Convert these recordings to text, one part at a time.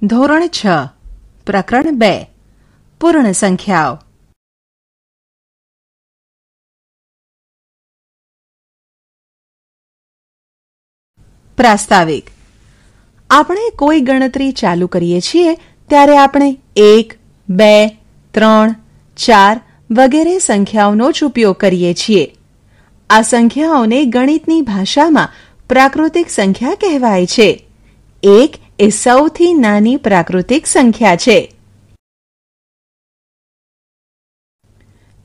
ધોરણ 6 પ્રકરણ 2 પૂર્ણ સંખ્યાઓ. પ્રાસ્તાવિક. આપણે કોઈ ગણતરી ચાલુ કરીએ છીએ ત્યારે આપણે 1, 2, 3, 4 વગેરે સંખ્યાઓનો જ ઉપયોગ કરીએ છીએ. આ સંખ્યાઓને ગણિતની ભાષામાં પ્રાકૃતિક સંખ્યા કહેવાય છે. 1 એ સૌથી નાની પ્રાકૃતિક સંખ્યા છે.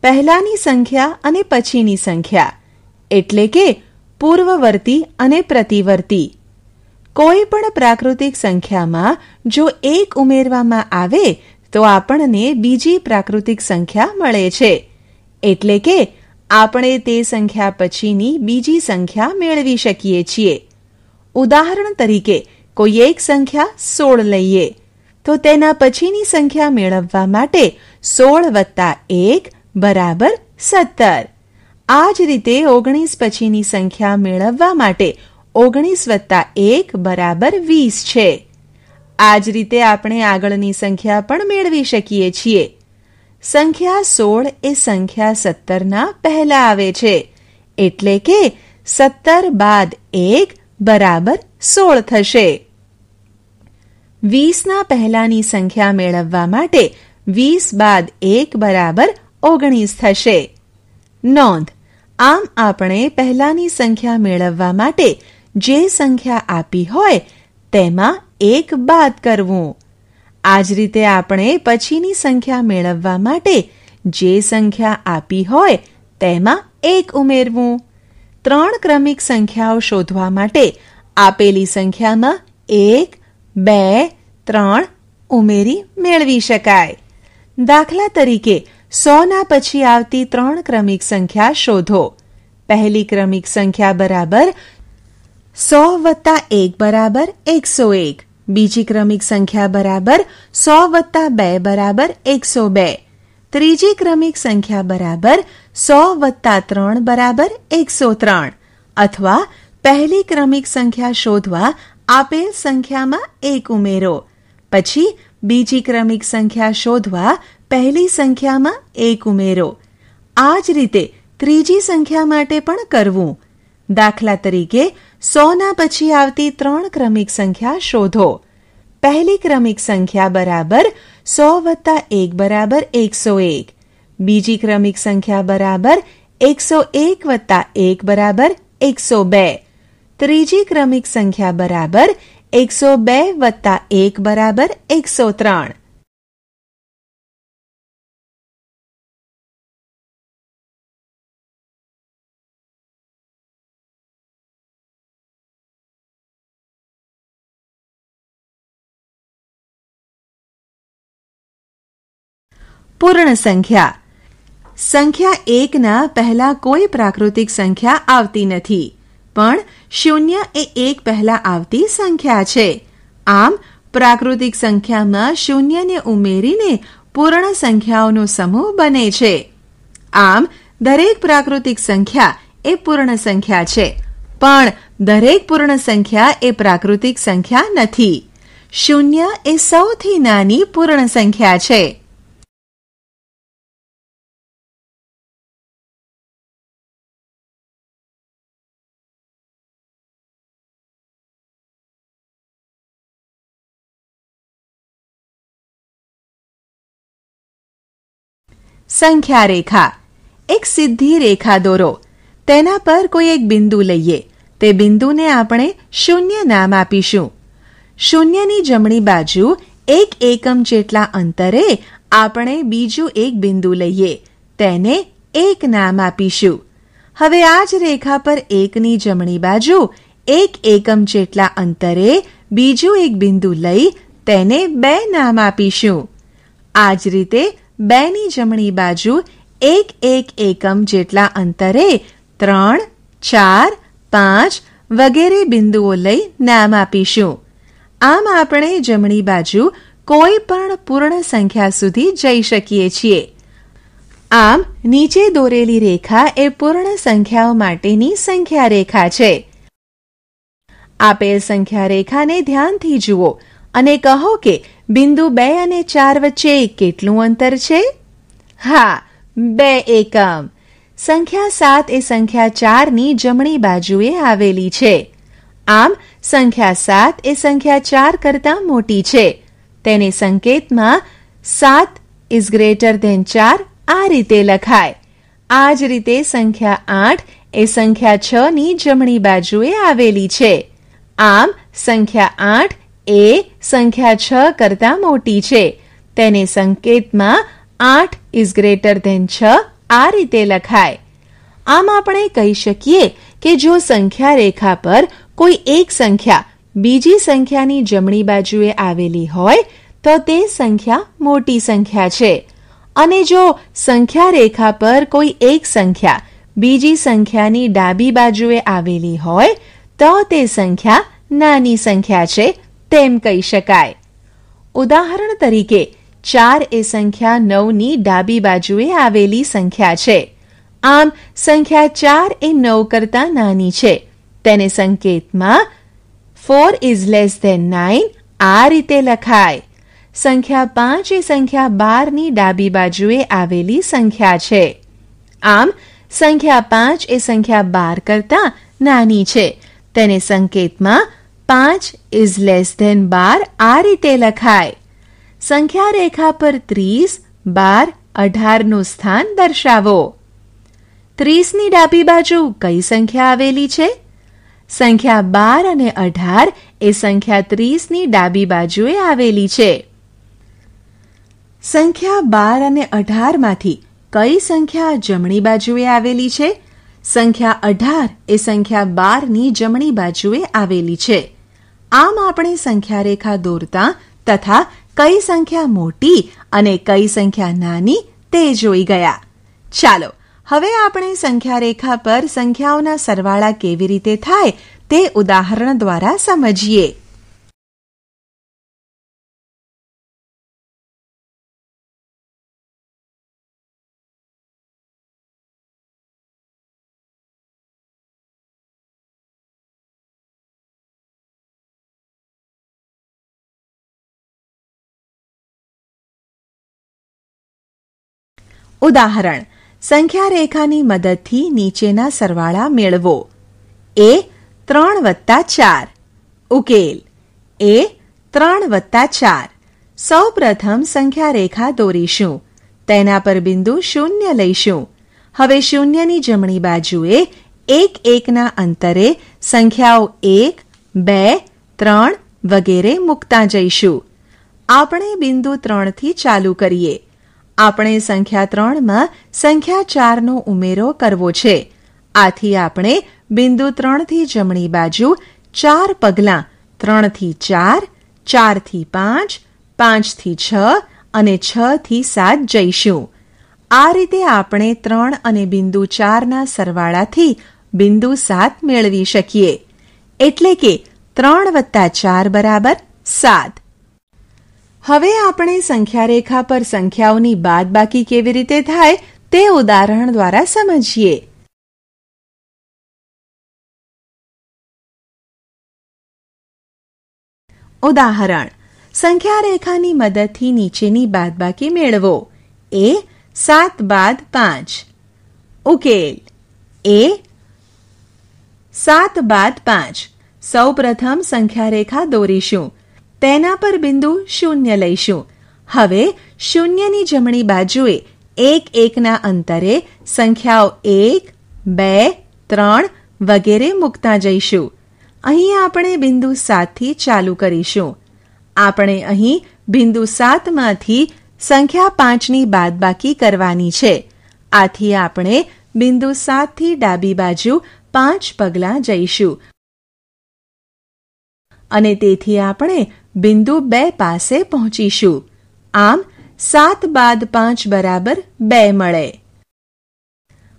પહેલાની સંખ્યા અને પછીની સંખ્યા એટલે કે પૂર્વવર્તી અને પ્રતિવર્તી. કોઈ પણ પ્રાકૃતિક સંખ્યામાં જો 1 ઉમેરવામાં આવે તો આપણને બીજી પ્રાકૃતિક સંખ્યા મળે છે. એટલે કે આપણે તે સંખ્યા પછીની બીજી સંખ્યા મેળવી શકીએ છીએ. ઉદાહરણ તરીકે કોઈ એક સંખ્યા 16 લઈએ તો તેના પછીની સંખ્યા મેળવવા માટે 16 + 1 બરાબર 17. આ જ રીતે 19 પછીની સંખ્યા મેળવવા માટે 19 + 1 બરાબર 20 છે. આ જ રીતે આપણે આગળની સંખ્યા પણ મેળવી શકીએ છીએ. સંખ્યા 16 એ સંખ્યા 17ના પહેલા આવે છે. એટલે કે 17 બાદ 1 બરાબર 16 થશે. 20ના પહેલાની સંખ્યા મેળવવા માટે 20 બાદ 1 બરાબર 19 થશે. નોંધ: આમ આપણે પહેલાની સંખ્યા મેળવવા માટે જે સંખ્યા આપી હોય તેમાં 1 બાદ કરવું. આ જ રીતે આપણે પછીની સંખ્યા મેળવવા માટે જે સંખ્યા આપી હોય તેમાં 1 ઉમેરવું. 3 ક્રમિક સંખ્યાઓ શોધવા માટે આપેલી સંખ્યામાં 1, 2, 3 ઉમેરી મેળવી શકાય. દાખલા તરીકે 100ના પછી આવતી 3 ક્રમિક સંખ્યા શોધો. પહેલી ક્રમિક સંખ્યા બરાબર 100 + 1 બરાબર 101. બીજી ક્રમિક સંખ્યા બરાબર 100 + 2 બરાબર 102. ત્રીજી ક્રમિક સંખ્યા બરાબર 100 + 3 બરાબર 103. અથવા પહેલી ક્રમિક સંખ્યા શોધવા આપેલ સંખ્યામાં 1 ઉમેરો. પછી બીજી ક્રમિક સંખ્યા શોધવા પહેલી સંખ્યામાં 1 ઉમેરો. આ જ રીતે ત્રીજી સંખ્યા માટે પણ કરવું. દાખલા તરીકે 100ના પછી આવતી 3 ક્રમિક સંખ્યા શોધો. પહેલી ક્રમિક સંખ્યા બરાબર 100 + 1 બરાબર 101. બીજી ક્રમિક સંખ્યા બરાબર 101 + 1 બરાબર 102. ત્રીજી ક્રમિક સંખ્યા બરાબર 102 + 1 બરાબર 103. પૂર્ણ સંખ્યા. સંખ્યા 1ના પહેલા કોઈ પ્રાકૃતિક સંખ્યા આવતી નથી, પણ 0 એ 1 પહેલા આવતી સંખ્યા છે. આમ પ્રાકૃતિક સંખ્યામાં 0ને ઉમેરીને પૂર્ણ સંખ્યાઓનો સમૂહ બને છે. આમ દરેક પ્રાકૃતિક સંખ્યા એ પૂર્ણ સંખ્યા છે, પણ દરેક પૂર્ણ સંખ્યા એ પ્રાકૃતિક સંખ્યા નથી. 0 એ સૌથી નાની પૂર્ણ સંખ્યા છે. સંખ્યા રેખા. એક સીધી રેખા દોરો. તેના પર કોઈ એક બિંદુ લઈએ. તે બિંદુને આપણે 0 નામ આપીશું. 0ની જમણી બાજુ 1 એકમ જેટલા અંતરે આપણે બીજું એક બિંદુ લઈએ. તેને 1 નામ આપીશું. હવે આ જ રેખા પર 1ની જમણી બાજુ 1 એકમ જેટલા અંતરે બીજું એક બિંદુ લઈ તેને 2 નામ આપીશું. આ જ રીતે 2ની જમણી બાજુ 1 એકમ જેટલા અંતરે 3, 4, 5 વગેરે બિંદુઓ લઈ નામ આપીશું. આમ આપણે જમણી બાજુ કોઈ પણ પૂર્ણ સંખ્યા સુધી જઈ શકીએ છીએ. આમ નીચે દોરેલી રેખા એ પૂર્ણ સંખ્યાઓ માટેની સંખ્યા રેખા છે. આપેલ સંખ્યા રેખાને ધ્યાનથી જુઓ અને કહો કે બિંદુ 2 અને 4 વચ્ચે કેટલું અંતર છે? હા, 2 એકમ. સંખ્યા 7 એ સંખ્યા 4ની જમણી બાજુએ આવેલી છે. આમ સંખ્યા 7 એ સંખ્યા 4 કરતાં મોટી છે. તેને સંકેતમાં 7 ઇઝ ગ્રેટર ધેન 4 આ રીતે લખાય. આ જ રીતે સંખ્યા 8 એ સંખ્યા 6ની જમણી બાજુએ આવેલી છે. આમ સંખ્યા 8 એ સંખ્યા 6 કરતાં મોટી છે. તેને સંકેતમાં 8 ઇઝ ગ્રેટર ધેન 6 આ રીતે લખાય. આમ આપણે કહી શકીએ કે જો સંખ્યા રેખા પર કોઈ એક સંખ્યા બીજી સંખ્યાની જમણી બાજુએ આવેલી હોય તો તે સંખ્યા મોટી સંખ્યા છે, અને જો સંખ્યા રેખા પર કોઈ એક સંખ્યા બીજી સંખ્યાની ડાબી બાજુએ આવેલી હોય તો તે સંખ્યા નાની સંખ્યા છે તેમ કહી શકાય. ઉદાહરણ તરીકે 4 એ સંખ્યા 9ની ડાબી બાજુએ આવેલી સંખ્યા છે. આમ સંખ્યા 4 એ 9 કરતાં નાની છે. તેને સંકેતમાં 4 ઇઝ લેસ ધેન 9 આ રીતે લખાય. સંખ્યા 5 એ સંખ્યા 12ની ડાબી બાજુએ આવેલી સંખ્યા છે. આમ સંખ્યા 5 એ સંખ્યા 12 કરતાં નાની છે. તેને સંકેતમાં 5 ઇઝ લેસ ધેન 12 આ રીતે લખાય. સંખ્યા રેખા પર 30, 12, 18નું સ્થાન દર્શાવો. 30ની ડાબી બાજુ કઈ સંખ્યા આવેલી છે? સંખ્યા 12 અને 18 એ સંખ્યા 30ની ડાબી બાજુએ આવેલી છે. સંખ્યા 12 અને 18 માંથી કઈ સંખ્યા જમણી બાજુએ આવેલી છે? સંખ્યા 18 એ સંખ્યા 12ની જમણી બાજુએ આવેલી છે. આમ આપણે સંખ્યા રેખા દોરતા તથા કઈ સંખ્યા મોટી અને કઈ સંખ્યા નાની તે જોઈ ગયા. ચાલો હવે આપણે સંખ્યા રેખા પર સંખ્યાઓના સરવાળા કેવી રીતે થાય તે ઉદાહરણ દ્વારા સમજીએ. ઉદાહરણ: સંખ્યા રેખાની મદદથી નીચેના સરવાળા મેળવો. એ 3 વત્તા 4. ઉકેલ: એ 3 વત્તા 4. સૌ પ્રથમ સંખ્યા રેખા દોરીશું. તેના પર બિંદુ 0 લઈશું. હવે શૂન્યની જમણી બાજુએ 1-1ના અંતરે સંખ્યાઓ 1, 2, 3 વગેરે મૂકતા જઈશું. આપણે બિંદુ 3થી ચાલુ કરીએ. આપણે સંખ્યા 3માં સંખ્યા 4નો ઉમેરો કરવો છે. આથી આપણે બિંદુ 3થી જમણી બાજુ 4 પગલાં 3થી 4, 4થી 5, 5થી 6 અને 6થી 7 જઈશું. આ રીતે આપણે 3 અને બિંદુ 4ના સરવાળાથી બિંદુ 7 મેળવી શકીએ. એટલે કે 3 વત્તા 4 બરાબર 7. હવે આપણે સંખ્યા રેખા પર સંખ્યાઓની બાદબાકી કેવી રીતે થાય તે ઉદાહરણ દ્વારા સમજીએ. ઉદાહરણ: સંખ્યા રેખાની મદદથી નીચેની બાદબાકી મેળવો. એ 7 બાદ 5. ઉકેલ: એ 7 બાદ 5. સૌ પ્રથમ સંખ્યા રેખા દોરીશું. તેના પર બિંદુ 0 લઈશું. હવે શૂન્યની જમણી બાજુએ 1-1ના અંતરે સંખ્યાઓ 1, 2, 3 વગેરે મૂકતા જઈશું. અહીં આપણે બિંદુ 7થી ચાલુ કરીશું. આપણે અહીં બિંદુ 7માંથી સંખ્યા 5ની બાદબાકી કરવાની છે. આથી આપણે બિંદુ 7થી ડાબી બાજુ 5 પગલાં જઈશું અને તેથી આપણે બિંદુ 2 પાસે પહોંચીશું. આમ 7 બાદ 5 બરાબર 2 મળે.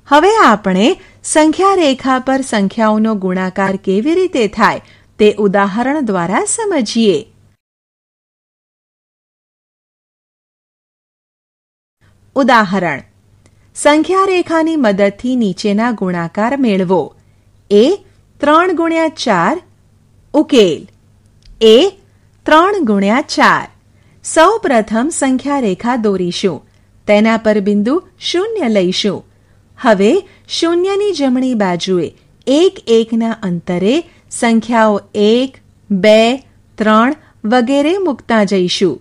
હવે આપણે સંખ્યા રેખા પર સંખ્યાઓનો ગુણાકાર કેવી રીતે થાય તે ઉદાહરણ દ્વારા સમજીએ. ઉદાહરણ: સંખ્યા રેખાની મદદથી નીચેના ગુણાકાર મેળવો. એ 3 ગુણ્યા 4. ઉકેલ: એ 3 ગુણ્યા 4. સૌ પ્રથમ સંખ્યા રેખા દોરીશું. તેના પર બિંદુ 0 લઈશું. હવે શૂન્યની જમણી બાજુએ 1-1ના અંતરે સંખ્યાઓ 1, 2, 3 વગેરે મૂકતા જઈશું.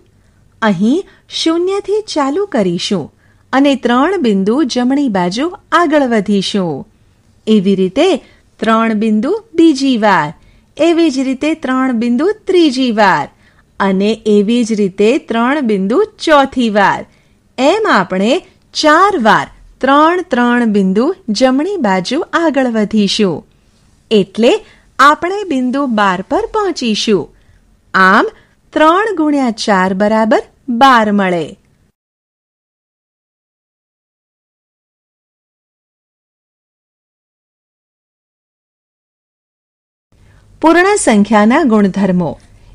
અહીં 0થી ચાલુ કરીશું અને 3 બિંદુ જમણી બાજુ આગળ વધીશું. એવી રીતે 3 બિંદુ બીજી વાર, એવી જ રીતે 3 બિંદુ ત્રીજી વાર અને એવી જ રીતે 3 બિંદુ ચોથી વાર. એમ આપણે 4 વાર 3 બિંદુ જમણી બાજુ આગળ વધીશું. એટલે આપણે બિંદુ 12 પર પહોંચીશું. આમ 3 ગુણ્યા 4 બરાબર 12 મળે. પૂર્ણ સંખ્યાના ગુણધર્મો.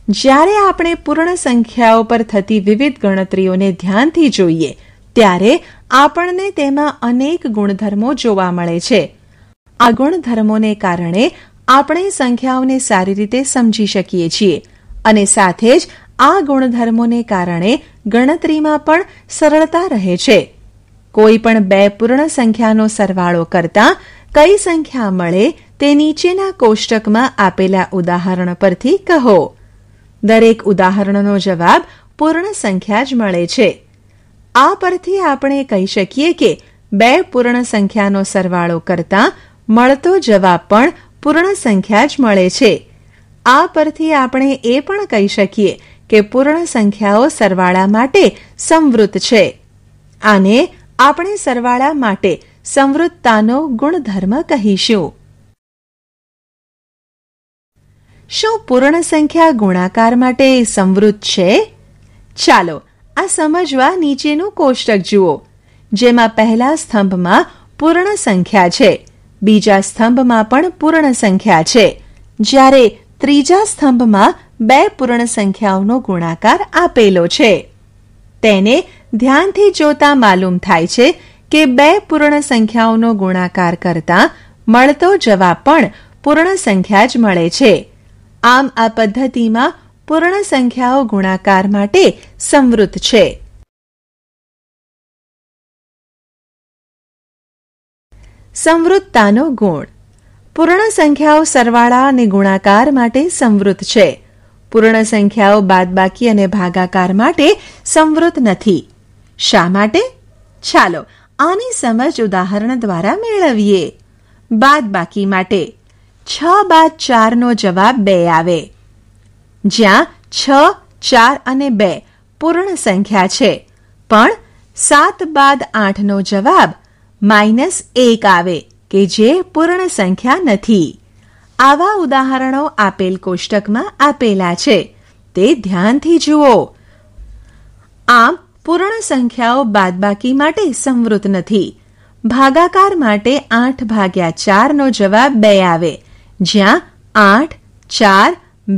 જ્યારે આપણે પૂર્ણ સંખ્યાઓ પર થતી વિવિધ ગણતરીઓને ધ્યાનથી જોઈએ ત્યારે આપણને તેમાં અનેક ગુણધર્મો જોવા મળે છે. આ ગુણધર્મોને કારણે આપણે સંખ્યાઓને સારી રીતે સમજી શકીએ છીએ અને સાથે જ આ ગુણધર્મોને કારણે ગણતરીમાં પણ સરળતા રહે છે. કોઈ પણ બે પૂર્ણ સંખ્યાનો સરવાળો કરતા કઈ સંખ્યા મળે તે નીચેના કોષ્ટકમાં આપેલા ઉદાહરણ પરથી કહો. દરેક ઉદાહરણનો જવાબ પૂર્ણ સંખ્યા જ મળે છે. આ પરથી આપણે કહી શકીએ કે બે પૂર્ણ સંખ્યાનો સરવાળો કરતા મળતો જવાબ પણ પૂર્ણ સંખ્યા જ મળે છે. આ પરથી આપણે એ પણ કહી શકીએ કે પૂર્ણ સંખ્યાઓ સરવાળા માટે સંવૃત છે. આને આપણે સરવાળા માટે સંવૃતતાનો ગુણધર્મ કહીશું. શું પૂર્ણ સંખ્યા ગુણાકાર માટે સંવૃત છે? ચાલો આ સમજવા નીચેનું કોષ્ટક જુઓ, જેમાં પહેલા સ્તંભમાં પૂર્ણ સંખ્યા છે, બીજા સ્તંભમાં પણ પૂર્ણ સંખ્યા છે, જ્યારે ત્રીજા સ્તંભમાં બે પૂર્ણ સંખ્યાઓનો ગુણાકાર આપેલો છે. તેને ધ્યાનથી જોતા માલુમ થાય છે કે બે પૂર્ણ સંખ્યાઓનો ગુણાકાર કરતા મળતો જવાબ પણ પૂર્ણ સંખ્યા જ મળે છે. આમ આ પદ્ધતિમાં પૂર્ણ સંખ્યાઓ ગુણાકાર માટે સંવૃત છે. સંવૃતતાનો ગુણ. પૂર્ણ સંખ્યાઓ સરવાળા અને ગુણાકાર માટે સંવૃત છે. પૂર્ણ સંખ્યાઓ બાદબાકી અને ભાગાકાર માટે સંવૃત નથી. શા માટે? ચાલો આની સમજ ઉદાહરણ દ્વારા મેળવીએ. બાદબાકી માટે 6 બાદ 4 નો જવાબ 2 આવે. જ્યાં 6, 4 અને 2 પૂર્ણ સંખ્યા છે, પણ 7 બાદ 8 નો જવાબ -1 આવે કે જે પૂર્ણ સંખ્યા નથી. આવા ઉદાહરણો આપેલ કોષ્ટકમાં આપેલા છે, તે ધ્યાનથી જુઓ. આમ પૂર્ણ સંખ્યાઓ બાદબાકી માટે સંવૃત નથી. ભાગાકાર માટે 8/4 નો જવાબ 2 આવે, જ્યાં 8, 4,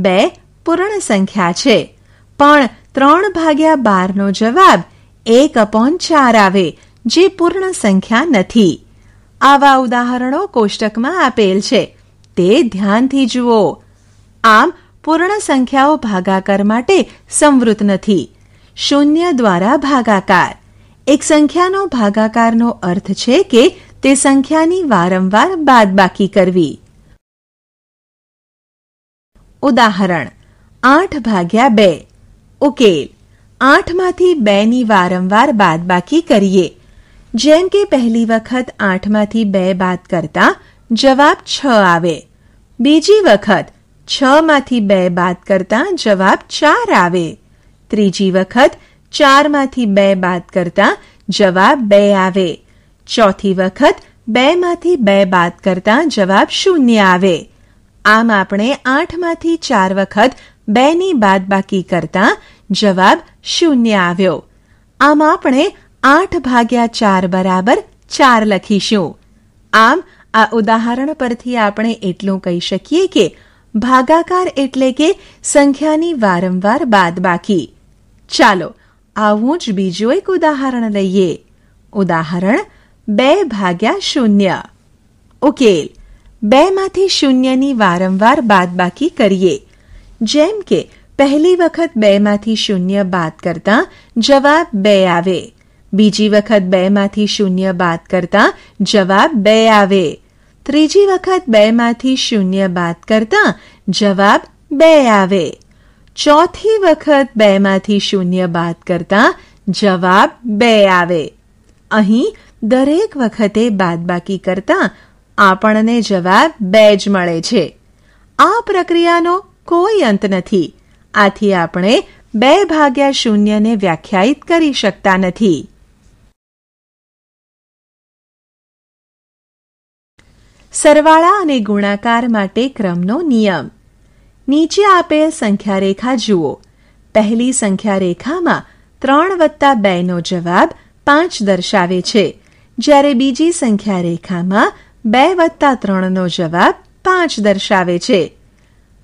2 પૂર્ણ સંખ્યા છે, પણ 3/12 નો જવાબ 1/4 આવે, જે પૂર્ણ સંખ્યા નથી. આવા ઉદાહરણો કોષ્ટકમાં આપેલ છે, તે ધ્યાનથી જુઓ. આમ પૂર્ણ સંખ્યાઓ ભાગાકાર માટે સંવૃત નથી. શૂન્ય દ્વારા ભાગાકાર. એક સંખ્યાનો ભાગાકારનો અર્થ છે કે તે સંખ્યાની વારંવાર બાદબાકી કરવી. ઉદાહરણ 8/2. ઉકેલ. 8 માંથી 2 ની વારંવાર બાદબાકી કરીએ. જેમ કે પહેલી વખત 8 માંથી 2 બાદ કરતા જવાબ 6 આવે. બીજી વખત 6 માંથી 2 બાદ કરતા જવાબ 4 આવે. ત્રીજી વખત 4 માંથી 2 બાદ કરતા જવાબ 2 આવે. ચોથી વખત 2 માંથી 2 બાદ કરતા જવાબ 0 આવે. આમ આપણે 8 માંથી 4 વખત 2 ની બાદબાકી કરતા જવાબ 0 આવ્યો. આમ આપણે 8/4 બરાબર 4 લખીશું. આમ આ ઉદાહરણ પરથી આપણે એટલું કહી શકીએ કે ભાગાકાર એટલે કે સંખ્યાની વારંવાર બાદબાકી. ચાલો આવું જ બીજું એક ઉદાહરણ લઈએ. ઉદાહરણ 2/0. ઉકેલ. 2 માંથી 0 ની વારંવાર બાદબાકી કરીએ. જેમ કે પહેલી વખત 2 માંથી 0 બાદ કરતા જવાબ 2 આવે. બીજી વખત 2 માંથી 0 બાદ કરતા જવાબ 2 આવે. ત્રીજી વખત 2 માંથી 0 બાદ કરતા જવાબ 2 આવે. ચોથી વખત 2 માંથી 0 બાદ કરતા જવાબ 2 આવે. અહીં દરેક વખતે બાદબાકી કરતા આપણને જવાબ 2 જ મળે છે. આ પ્રક્રિયાનો કોઈ અંત નથી. આથી આપણે 2 ભાગ્યા 0 ને વ્યાખ્યાયિત કરી શકતા નથી. સરવાળા અને ગુણાકાર માટે ક્રમનો નિયમ. નીચે આપેલ સંખ્યા રેખા જુઓ. પહેલી સંખ્યા રેખામાં 3 વત્તા 2 નો જવાબ 5 દર્શાવે છે, જ્યારે બીજી સંખ્યા રેખામાં 2 વત્તા 3 નો જવાબ 5 દર્શાવે છે.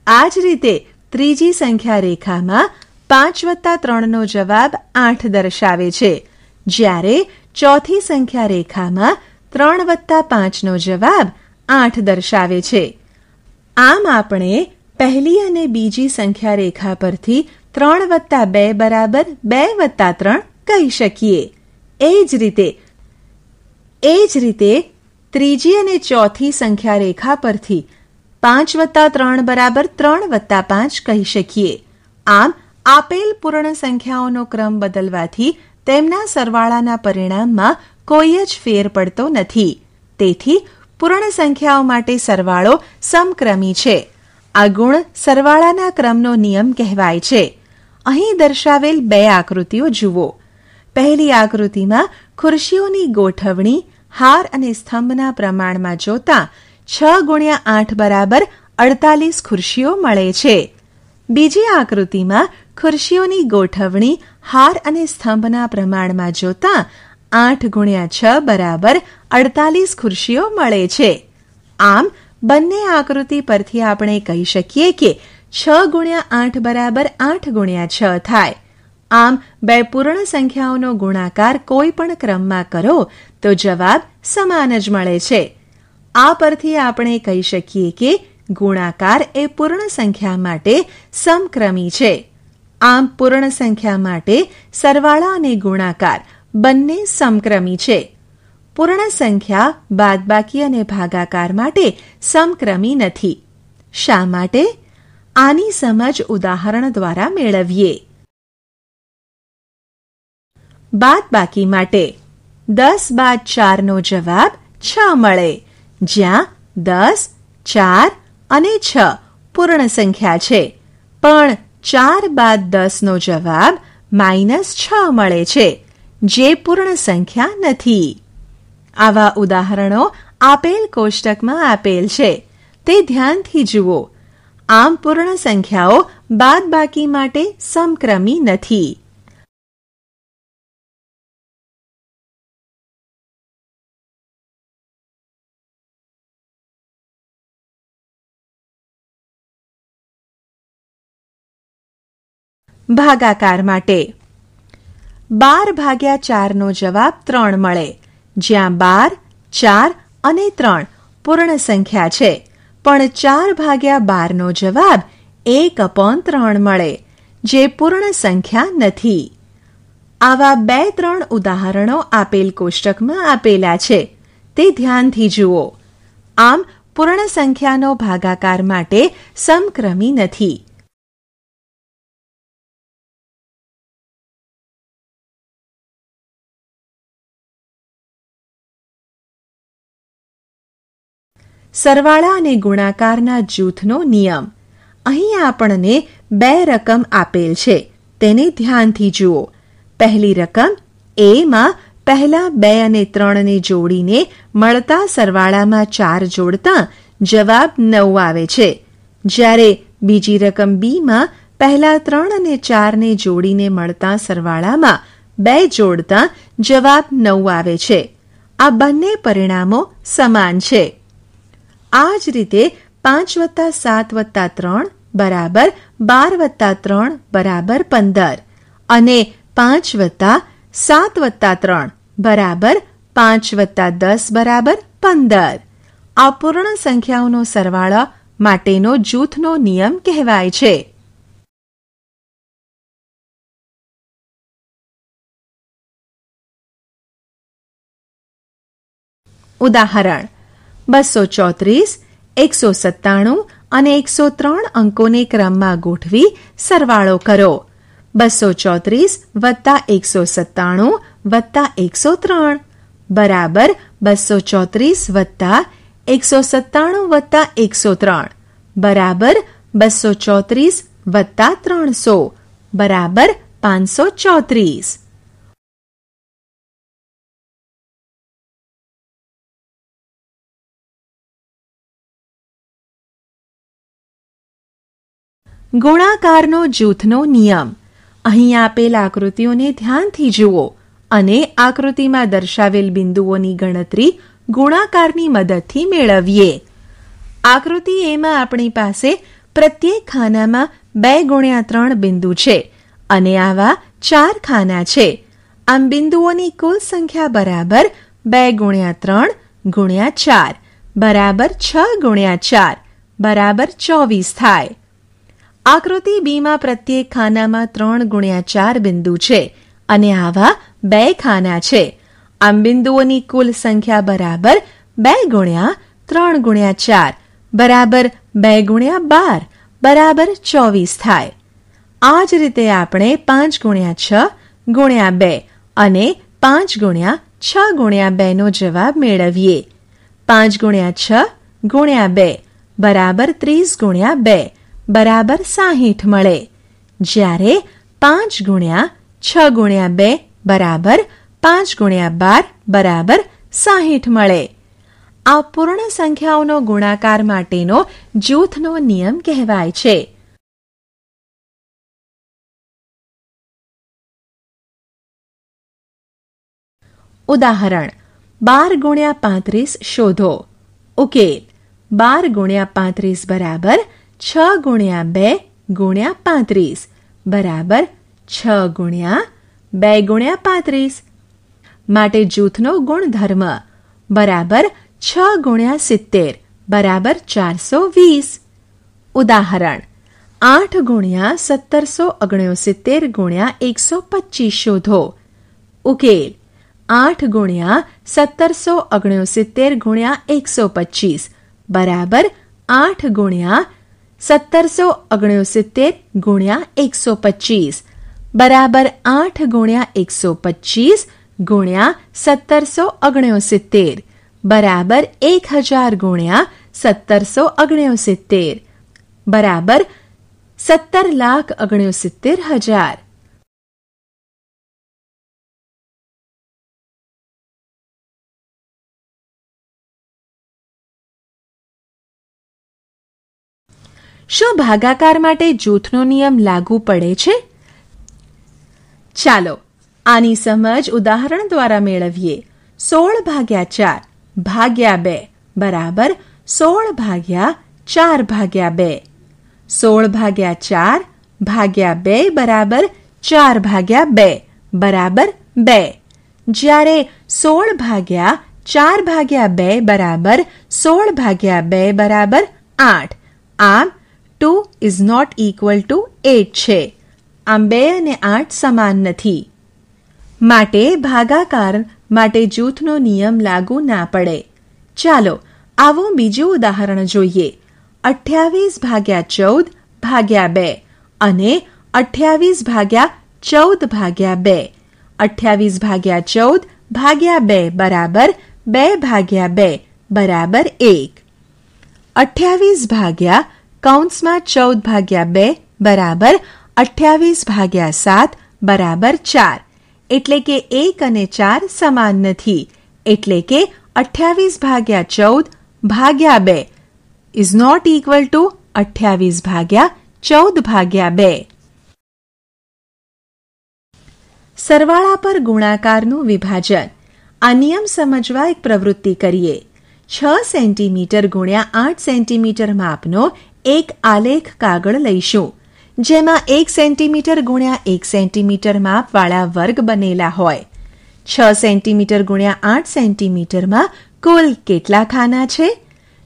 આ જ રીતે ત્રીજી સંખ્યા રેખામાં 5 વત્તા 3 નો જવાબ 8 દર્શાવે છે, જ્યારે ચોથી સંખ્યા રેખામાં 3 વત્તા 5 નો જવાબ 8 દર્શાવે છે. આમ આપણે પહેલી અને બીજી સંખ્યા રેખા પરથી 3 વત્તા 2 બરાબર 2 વત્તા 3 કહી શકીએ. એ જ રીતે ત્રીજી અને ચોથી સંખ્યા રેખા પરથી 5 વત્તા 3 બરાબર 3 વત્તા 5 કહી શકીએ. આમ આપેલ પૂર્ણ સંખ્યાઓનો ક્રમ બદલવાથી તેમના સરવાળાના પરિણામમાં કોઈ જ ફેર પડતો નથી. તેથી પૂર્ણ સંખ્યાઓ માટે સરવાળો સમક્રમી છે. આ ગુણ સરવાળાના ક્રમનો નિયમ કહેવાય છે. અહીં દર્શાવેલ 2 આકૃતિઓ જુઓ. પહેલી આકૃતિમાં ખુરશીઓની ગોઠવણી હાર અને સ્તંભના પ્રમાણમાં જોતા 6 ગુણ્યા 8 બરાબર 48 ખુરશીઓ મળે છે. બીજી આકૃતિમાં ખુરશીઓની ગોઠવણી હાર અને સ્તંભના પ્રમાણમાં જોતા 8 ગુણ્યા 6 બરાબર 48 ખુરશીઓ મળે છે. આમ બંને આકૃતિ પરથી આપણે કહી શકીએ કે 6 ગુણ્યા 8 બરાબર 8 ગુણ્યા 6 થાય. આમ 2 પૂર્ણ સંખ્યાઓનો ગુણાકાર કોઈ પણ ક્રમમાં કરો તો જવાબ સમાન જ મળે છે. આ પરથી આપણે કહી શકીએ કે ગુણાકાર એ પૂર્ણ સંખ્યા માટે સમક્રમી છે. આમ પૂર્ણ સંખ્યા માટે સરવાળા અને ગુણાકાર બંને સમક્રમી છે. પૂર્ણ સંખ્યા બાદબાકી અને ભાગાકાર માટે સમક્રમી નથી. શા માટે? આની સમજ ઉદાહરણ દ્વારા મેળવીએ. બાદબાકી માટે 10 બાદ 4 નો જવાબ 6 મળે, જ્યાં 10, 4 અને 6 પૂર્ણ સંખ્યા છે. પણ 4 બાદ 10 નો જવાબ -6 મળે છે, જે પૂર્ણ સંખ્યા નથી. આવા ઉદાહરણો આપેલ કોષ્ટકમાં આપેલ છે, તે ધ્યાનથી જુઓ. આમ પૂર્ણ સંખ્યાઓ બાદબાકી માટે સમક્રમી નથી. ભાગાકાર માટે 12 ભાગ્યા 4 નો જવાબ 3 મળે, જ્યાં 12, 4 અને 3 પૂર્ણ સંખ્યા છે. પણ 4 ભાગ્યા 12 નો જવાબ 1/3 મળે, જે પૂર્ણ સંખ્યા નથી. આવા 2-3 ઉદાહરણો આપેલ કોષ્ટકમાં આપેલા છે, તે ધ્યાનથી જુઓ. આમ પૂર્ણ સંખ્યાનો ભાગાકાર માટે સમક્રમી નથી. સરવાળા અને ગુણાકારના જૂથનો નિયમ. અહીં આપણને 2 રકમ આપેલ છે, તેને ધ્યાનથી જુઓ. પહેલી રકમ A માં પહેલા 2 અને 3 ને જોડીને મળતા સરવાળામાં 4 જોડતા જવાબ 9 આવે છે, જ્યારે બીજી રકમ B માં પહેલા 3 અને 4 ને જોડીને મળતા સરવાળામાં 2 જોડતા જવાબ 9 આવે છે. આ બંને પરિણામો સમાન છે. આ જ રીતે 5 વત્તા 7 વત્તા 3 બરાબર 12 વત્તા 3 બરાબર 15 અને 5 વત્તા 7 વત્તા 3 બરાબર 5 વત્તા 10 બરાબર 15. આ પૂર્ણ સંખ્યાઓનો સરવાળા માટેનો જૂથનો નિયમ કહેવાય છે. ઉદાહરણ 234, 197 અને 103 અંકોને ક્રમમાં ગોઠવી સરવાળો કરો. 234 વત્તા 197 વત્તા 103 બરાબર 234 વત્તા 197 વત્તા 103 બરાબર 234 વત્તા 300 બરાબર 534. ગુણાકારનો જૂથનો નિયમ. અહીં આપેલ આકૃતિઓને ધ્યાનથી જુઓ અને આકૃતિમાં દર્શાવેલ બિંદુઓની ગણતરી ગુણાકારની મદદથી મેળવીએ. આકૃતિ એમાં આપણી પાસે પ્રત્યેક ખાનામાં 2x3 બિંદુ છે અને આવા 4 ખાના છે. આમ બિંદુઓની કુલ સંખ્યા બરાબર 2x3 × 4 બરાબર 6 × 4 બરાબર 24 થાય. આકૃતિ બીમાં પ્રત્યેક ખાનામાં 3x4 બિંદુ છે અને આવા 2 ખાના છે. આમ બિંદુઓની કુલ સંખ્યા બરાબર 2 × 3 × 4 બરાબર 2 × 12 બરાબર 24 થાય. આ જ રીતે આપણે 5x6 × 2 અને 5x6 × 2 નો જવાબ મેળવીએ. 5x6 × 2 બરાબર 30 × 2 બરાબર 60 મળે. જ્યારે 5x6 × 2 બરાબર 5x12 બરાબર 60 મળે. આ પૂર્ણ સંખ્યાઓનો ગુણાકાર માટેનો જૂથનો નિયમ કહેવાય છે. ઉદાહરણ 12 × 35 શોધો. ઉકેલ 12 × 35 બરાબર 6 × 2 × 35 બરાબર 6 × 2 × 35. માટે જૂથનો ગુણધર્મ બરાબર 6 × 70 બરાબર 420. ઉદાહરણ 8 × 1769 × 125 શોધો. ઉકેલ 8 × 1769 × 125 બરાબર 8 × 1769 × 125 બરાબર 8 × 125 × 1769 બરાબર 1000 × 1769 બરાબર 17,69,000. શું ભાગાકાર માટે જૂથનો નિયમ લાગુ પડે છે? ચાલો આની સમજ ઉદાહરણ દ્વારા મેળવીએ. 16/4 ભાગ્યા 2 બરાબર 16/4/2. 16/4 ભાગ્યા 2 બરાબર 4/2 બરાબર 2. જ્યારે 16/4/2 બરાબર 16/2 બરાબર 8. આમ 2 is not equal to 8 છે. આમ 2 અને 8 સમાન નથી. માટે ભાગાકાર માટે જૂથનો નિયમ લાગુ ના પડે. ચાલો આવું બીજું ઉદાહરણ જોઈએ. 28/14/2 અને 28/14/2. 28/14/2 બરાબર 2/2 બરાબર 1. 28/14/2 બરાબર 28/7 બરાબર 4. એટલે કે 1 અને 4 સમાન નથી. એટલે કે 28/14/2 is not equal to 28/14/2. સરવાળા પર ગુણાકારનું વિભાજન. આ નિયમ સમજવા એક પ્રવૃત્તિ કરીએ. 6 સેન્ટીમીટર × 8 સેન્ટીમીટર માપનો એક આલેખ કાગળ લઈશું, જેમાં 1 સેન્ટીમીટર × 1 સેન્ટીમીટર માપવાળા વર્ગ બનેલા હોય. 6 સેન્ટીમીટર × 8 સેન્ટીમીટરમાં કુલ કેટલા ખાના છે?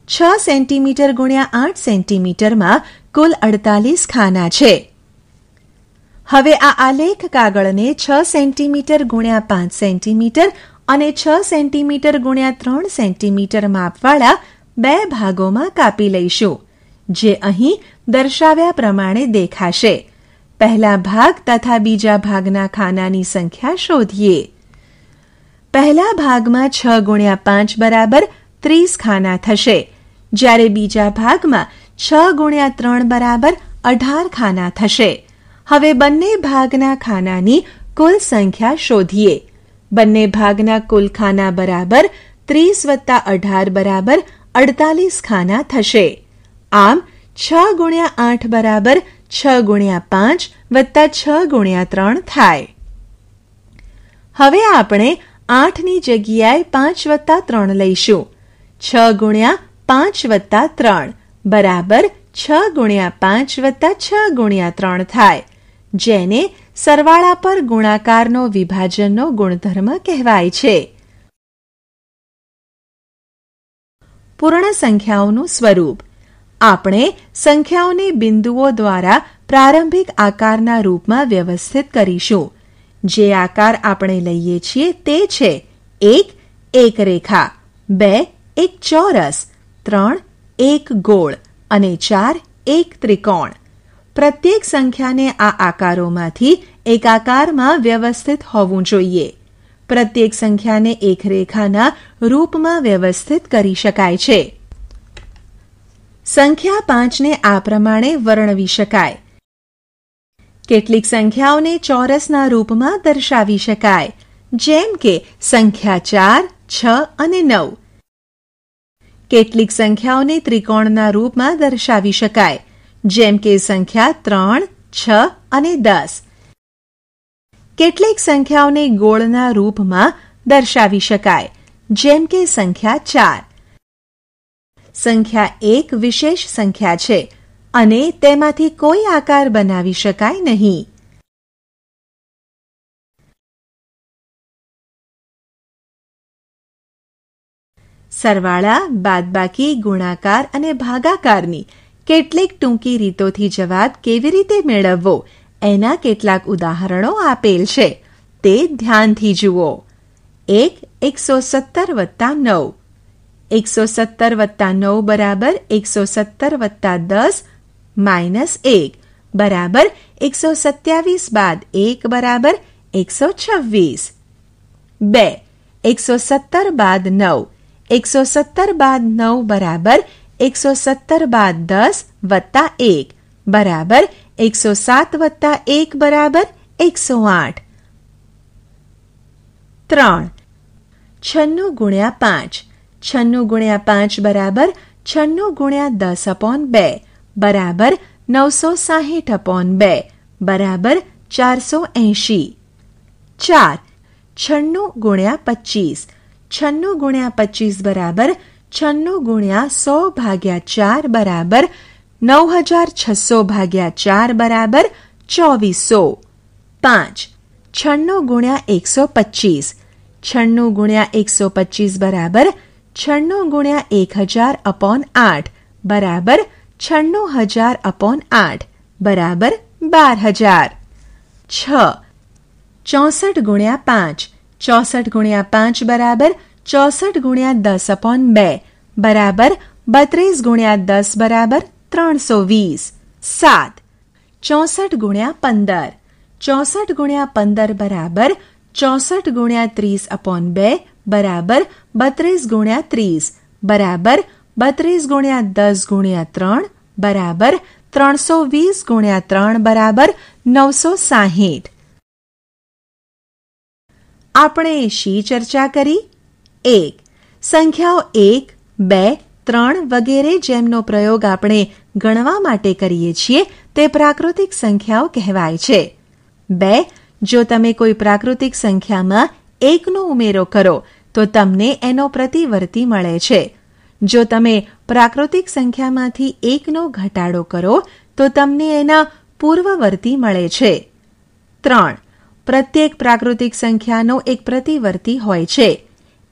6 સેન્ટીમીટર × 8 સેન્ટીમીટરમાં કુલ 48 ખાના છે. હવે આ આલેખ કાગળને 6 સેન્ટીમીટર × 5 સેન્ટીમીટર અને 6 સેન્ટીમીટર ગુણ્યા 3 સેન્ટીમીટર માપવાળા બે ભાગોમાં કાપી લઈશું, જે અહીં દર્શાવ્યા પ્રમાણે દેખાશે. પહેલા ભાગ તથા બીજા ભાગના ખાનાની સંખ્યા શોધીએ. પહેલા ભાગમાં 6 ગુણ્યા 5 બરાબર 30 ખાના થશે, જ્યારે બીજા ભાગમાં 6 ગુણ્યા 3 બરાબર 18 ખાના થશે. હવે બંને ભાગના ખાનાની કુલ સંખ્યા શોધીએ. બંને ભાગના કુલ ખાના બરાબર 30 વત્તા 18 બરાબર 48 ખાના થશે. આમ 6 ગુણ્યા 8 બરાબર 6 ગુણ્યા 5 વત્તા 6 ગુણ્યા 3 થાય. હવે આપણે 8ની જગ્યાએ 5 વત્તા 3 લઈશું. 6 ગુણ્યા 5 વત્તા 3 બરાબર 6 ગુણ્યા 5 વત્તા 6 ગુણ્યા 3 થાય, જેને સરવાળા પર ગુણાકારનો વિભાજનનો ગુણધર્મ કહેવાય છે. પૂર્ણ સંખ્યાઓનું સ્વરૂપ. આપણે સંખ્યાઓને બિંદુઓ દ્વારા પ્રારંભિક આકારના રૂપમાં વ્યવસ્થિત કરીશું. જે આકાર આપણે લઈએ છીએ તે છે 1 એક રેખા, 2 એક ચોરસ, 3 એક ગોળ અને 4 એક ત્રિકોણ. પ્રત્યેક સંખ્યાને આ આકારોમાંથી એક આકારમાં વ્યવસ્થિત હોવું જોઈએ. પ્રત્યેક સંખ્યાને એક રેખાના રૂપમાં વ્યવસ્થિત કરી શકાય છે. સંખ્યા 5ને આ પ્રમાણે વર્ણવી શકાય. કેટલીક સંખ્યાઓને ચોરસના રૂપમાં દર્શાવી શકાય, જેમ કે સંખ્યા 4, 6 અને 9. કેટલીક સંખ્યાઓને ત્રિકોણના રૂપમાં દર્શાવી શકાય, જેમ કે સંખ્યા 3, 6 અને 10. કેટલીક સંખ્યાઓને ગોળના રૂપમાં દર્શાવી શકાય, જેમ કે સંખ્યા 4. સંખ્યા 1 વિશેષ સંખ્યા છે અને તેમાંથી કોઈ આકાર બનાવી શકાય નહીં. સરવાળા, બાદબાકી, ગુણાકાર અને ભાગાકારની કેટલીક ટૂંકી રીતોથી જવાબ કેવી રીતે મેળવવો એના કેટલાક ઉદાહરણો આપેલ છે, તે ધ્યાનથી જુઓ. 1 117 વત્તા 9. 117 વત્તા 9 બરાબર 117 વત્તા 10 માઇનસ 1 બરાબર 127 બાદ 1 બરાબર 126. 2 117 બાદ 9. 117 બાદ 9 બરાબર 117 બાદ 10 વત્તા 1 બરાબર 107 વત્તા 1 બરાબર 108. 3 96 ગુણ્યા 5. 96 ગુણ્યા 5 બરાબર 96 ગુણ્યા 10/2 બરાબર 960/2 બરાબર 480. 4 96 ગુણ્યા 25. 96 ગુણ્યા 25 બરાબર 96 ગુણ્યા 100 ભાગ્યા 4 બરાબર 9600 ભાગ્યા 4 બરાબર 2400. 5 96 ગુણ્યા 125. 96 ગુણ્યા 125 બરાબર 96 ગુણ્યા 1000/8 બરાબર 96000/8 બરાબર 12000. 6 64 ગુણ્યા 5. 64 ગુણ્યા 5 બરાબર 64 ગુણ્યા 10/2 બરાબર 32 ગુણ્યા 10 બરાબર 320. 7 64 ગુણ્યા 15. 64 ગુણ્યા 15 બરાબર 64 ગુણ્યા 30/2 બરાબર 32 ગુણ્યા 30 બરાબર 32 ગુણ્યા 10 ગુણ્યા 3 બરાબર 320 ગુણ્યા 3 બરાબર 960. આપણે શી ચર્ચા કરી? 1. સંખ્યાઓ 1, 2, 3 વગેરે જેમનો પ્રયોગ આપણે ગણવા માટે કરીએ છીએ તે પ્રાકૃતિક સંખ્યાઓ કહેવાય છે. 2. જો તમે કોઈ પ્રાકૃતિક સંખ્યામાં 1નો ઉમેરો કરો તો તમને એનો પ્રતિવર્તી મળે છે. જો તમે પ્રાકૃતિક સંખ્યામાંથી 1નો ઘટાડો કરો તો તમને એના પૂર્વવર્તી મળે છે. 3. પ્રત્યેક પ્રાકૃતિક સંખ્યાનો એક પ્રતિવર્તી હોય છે.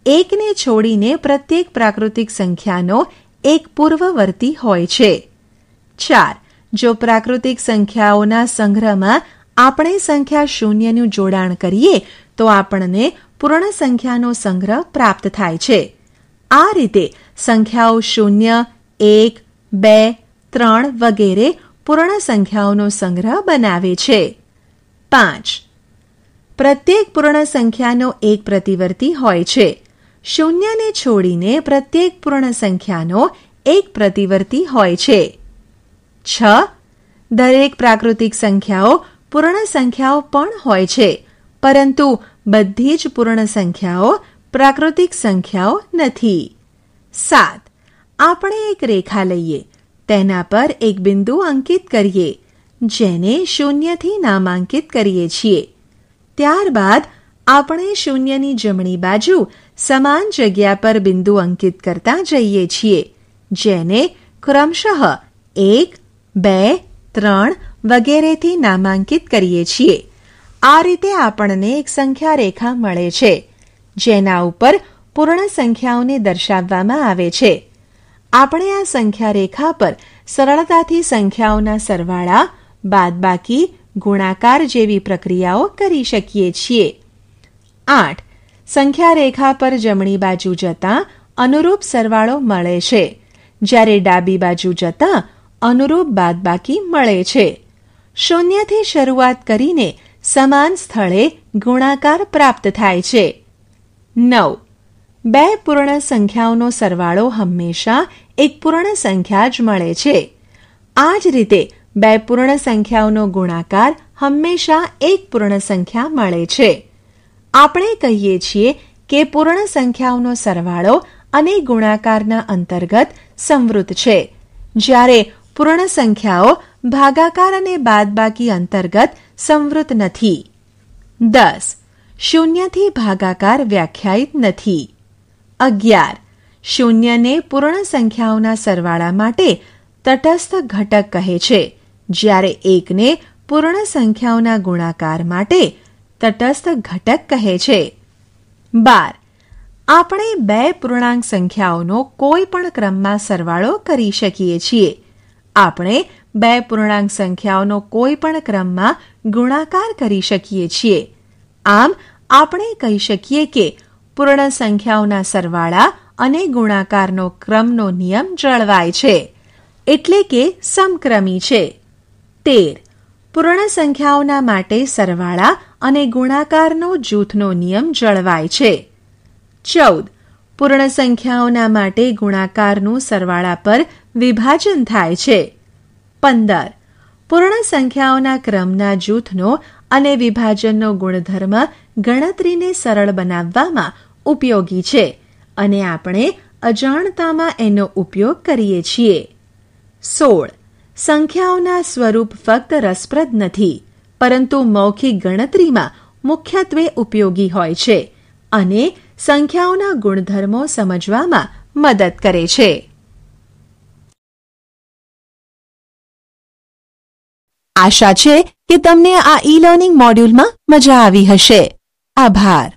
1ને છોડીને પ્રત્યેક પ્રાકૃતિક સંખ્યાનો એક પૂર્વવર્તી હોય છે. 4. જો પ્રાકૃતિક સંખ્યાઓના સંગ્રહમાં આપણે સંખ્યા 0નું જોડાણ કરીએ તો આપણને પૂર્ણ સંખ્યાનો સંગ્રહ પ્રાપ્ત થાય છે. આ રીતે સંખ્યાઓ 0, 1, 2, 3 વગેરે પૂર્ણ સંખ્યાઓનો સંગ્રહ બનાવે છે. 5. પ્રત્યેક પૂર્ણ સંખ્યાનો એક પ્રતિવર્તી હોય છે. 0ને છોડીને પ્રત્યેક પૂર્ણ સંખ્યાનો એક પ્રતિવર્તી હોય છે. 6. દરેક પ્રાકૃતિક સંખ્યાઓ પૂર્ણ સંખ્યાઓ પણ હોય છે, પરંતુ બધી જ પૂર્ણ સંખ્યાઓ પ્રાકૃતિક સંખ્યાઓ નથી. 7. આપણે એક રેખા લઈએ, તેના પર એક બિંદુ અંકિત કરીએ, જેને 0 થી નામાંકિત કરીએ છીએ. ત્યારબાદ આપણે 0ની જમણી બાજુ સમાન જગ્યા પર બિંદુ અંકિત કરતા જઈએ છીએ, જેને ક્રમશઃ 1, 2, 3 વગેરેથી નામાંકિત કરીએ છીએ. આ રીતે આપણને એક સંખ્યા રેખા મળે છે, જેના ઉપર પૂર્ણ સંખ્યાઓને દર્શાવવામાં આવે છે. આપણે આ સંખ્યા રેખા પર સરળતાથી સંખ્યાઓના સરવાળા, બાદબાકી, ગુણાકાર જેવી પ્રક્રિયાઓ કરી શકીએ છીએ. 8. સંખ્યા રેખા પર જમણી બાજુ જતાં અનુરૂપ સરવાળો મળે છે, જ્યારે ડાબી બાજુ જતાં અનુરૂપ બાદબાકી મળે છે. 0 થી શરૂઆત કરીને સમાન સ્થળે ગુણાકાર પ્રાપ્ત થાય છે. 9. બે પૂર્ણ સંખ્યાઓનો સરવાળો હંમેશા એક પૂર્ણ સંખ્યા જ મળે છે. આ જ રીતે બે પૂર્ણ સંખ્યાઓનો ગુણાકાર હંમેશા એક પૂર્ણ સંખ્યા મળે છે. આપણે કહીએ છીએ કે પૂર્ણ સંખ્યાઓનો સરવાળો અને ગુણાકારના અંતર્ગત સંવૃત છે, જ્યારે પૂર્ણ સંખ્યાઓ ભાગાકાર અને બાદબાકી અંતર્ગત સંવૃત નથી. 10. 0 થી ભાગાકાર વ્યાખ્યાયિત નથી. 11. 0ને પૂર્ણ સંખ્યાઓના સરવાળા માટે તટસ્થ ઘટક કહે છે, જ્યારે 1ને પૂર્ણ સંખ્યાઓના ગુણાકાર માટે તટસ્થ ઘટક કહે છે. 12. આપણે બે પૂર્ણાંક સંખ્યાઓનો કોઈ પણ ક્રમમાં સરવાળો કરી શકીએ છીએ. આપણે બે પૂર્ણાંક સંખ્યાઓનો કોઈ પણ ક્રમમાં ગુણાકાર કરી શકીએ છીએ. આમ આપણે કહી શકીએ કે પૂર્ણ સંખ્યાઓના સરવાળા અને ગુણાકારનો ક્રમનો નિયમ જળવાય છે, એટલે કે સમક્રમી છે. 13. પૂર્ણ સંખ્યાઓના માટે સરવાળા અને ગુણાકારનો જૂથનો નિયમ જળવાય છે. 14. પૂર્ણ સંખ્યાઓના માટે ગુણાકારનું સરવાળા પર વિભાજન થાય છે. 15. પૂર્ણ સંખ્યાઓના ક્રમના જૂથનો અને વિભાજનનો ગુણધર્મ ગણતરીને સરળ બનાવવામાં ઉપયોગી છે, અને આપણે અજાણતામાં એનો ઉપયોગ કરીએ છીએ. 16. સંખ્યાઓના સ્વરૂપ ફક્ત રસપ્રદ નથી, પરંતુ મૌખિક ગણતરીમાં મુખ્યત્વે ઉપયોગી હોય છે અને સંખ્યાઓના ગુણધર્મો સમજવામાં મદદ કરે છે. આશા છે કે તમને આ ઈ લર્નિંગ મોડ્યુલમાં મજા આવી હશે. આભાર.